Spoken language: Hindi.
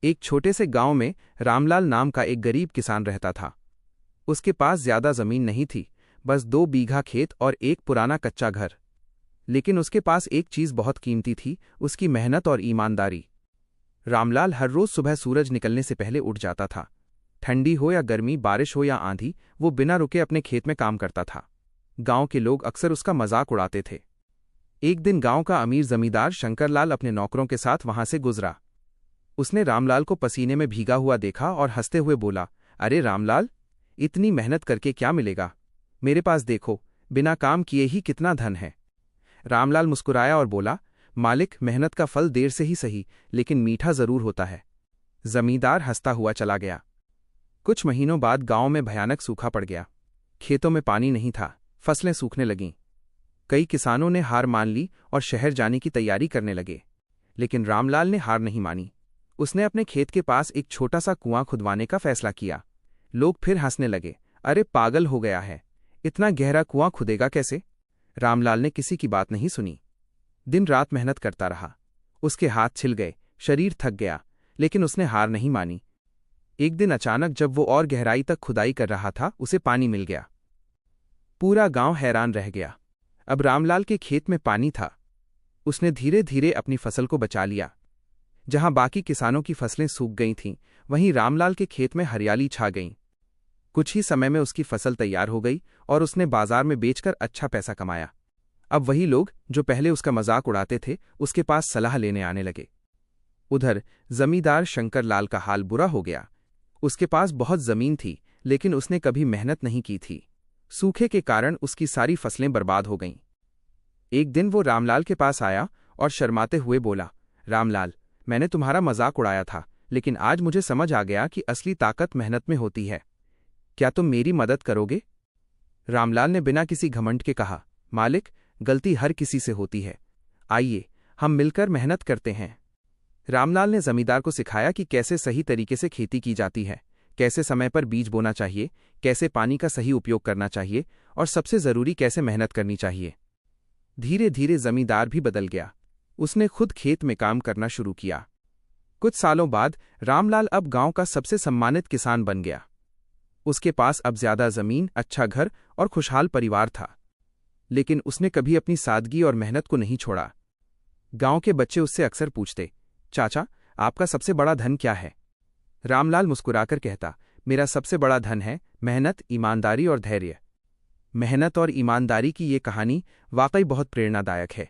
एक छोटे से गांव में रामलाल नाम का एक गरीब किसान रहता था। उसके पास ज्यादा जमीन नहीं थी, बस 2 बीघा खेत और एक पुराना कच्चा घर। लेकिन उसके पास एक चीज बहुत कीमती थी, उसकी मेहनत और ईमानदारी। रामलाल हर रोज सुबह सूरज निकलने से पहले उठ जाता था। ठंडी हो या गर्मी, बारिश हो या आंधी, वो बिना रुके अपने खेत में काम करता था। गांव के लोग अक्सर उसका मजाक उड़ाते थे। एक दिन गांव का अमीर जमींदार शंकरलाल अपने नौकरों के साथ वहां से गुजरा। उसने रामलाल को पसीने में भीगा हुआ देखा और हंसते हुए बोला, अरे रामलाल, इतनी मेहनत करके क्या मिलेगा? मेरे पास देखो, बिना काम किए ही कितना धन है। रामलाल मुस्कुराया और बोला, मालिक, मेहनत का फल देर से ही सही, लेकिन मीठा जरूर होता है। जमींदार हंसता हुआ चला गया। कुछ महीनों बाद गांव में भयानक सूखा पड़ गया। खेतों में पानी नहीं था, फसलें सूखने लगीं। कई किसानों ने हार मान ली और शहर जाने की तैयारी करने लगे। लेकिन रामलाल ने हार नहीं मानी। उसने अपने खेत के पास एक छोटा सा कुआं खुदवाने का फैसला किया। लोग फिर हंसने लगे, अरे पागल हो गया है, इतना गहरा कुआं खुदेगा कैसे? रामलाल ने किसी की बात नहीं सुनी। दिन रात मेहनत करता रहा। उसके हाथ छिल गए, शरीर थक गया, लेकिन उसने हार नहीं मानी। एक दिन अचानक जब वो और गहराई तक खुदाई कर रहा था, उसे पानी मिल गया। पूरा गांव हैरान रह गया। अब रामलाल के खेत में पानी था। उसने धीरे धीरे अपनी फसल को बचा लिया। जहां बाकी किसानों की फसलें सूख गई थीं, वहीं रामलाल के खेत में हरियाली छा गई। कुछ ही समय में उसकी फसल तैयार हो गई और उसने बाजार में बेचकर अच्छा पैसा कमाया। अब वही लोग जो पहले उसका मजाक उड़ाते थे, उसके पास सलाह लेने आने लगे। उधर जमींदार शंकरलाल का हाल बुरा हो गया। उसके पास बहुत जमीन थी, लेकिन उसने कभी मेहनत नहीं की थी। सूखे के कारण उसकी सारी फसलें बर्बाद हो गईं। एक दिन वो रामलाल के पास आया और शर्माते हुए बोला, रामलाल, मैंने तुम्हारा मजाक उड़ाया था, लेकिन आज मुझे समझ आ गया कि असली ताकत मेहनत में होती है। क्या तुम मेरी मदद करोगे? रामलाल ने बिना किसी घमंड के कहा, मालिक, गलती हर किसी से होती है। आइए, हम मिलकर मेहनत करते हैं। रामलाल ने जमींदार को सिखाया कि कैसे सही तरीके से खेती की जाती है, कैसे समय पर बीज बोना चाहिए, कैसे पानी का सही उपयोग करना चाहिए और सबसे जरूरी कैसे मेहनत करनी चाहिए। धीरे धीरे जमींदार भी बदल गया। उसने खुद खेत में काम करना शुरू किया। कुछ सालों बाद रामलाल अब गांव का सबसे सम्मानित किसान बन गया। उसके पास अब ज्यादा जमीन, अच्छा घर और खुशहाल परिवार था। लेकिन उसने कभी अपनी सादगी और मेहनत को नहीं छोड़ा। गांव के बच्चे उससे अक्सर पूछते, चाचा, आपका सबसे बड़ा धन क्या है? रामलाल मुस्कुराकर कहता, मेरा सबसे बड़ा धन है मेहनत, ईमानदारी और धैर्य। मेहनत और ईमानदारी की ये कहानी वाकई बहुत प्रेरणादायक है।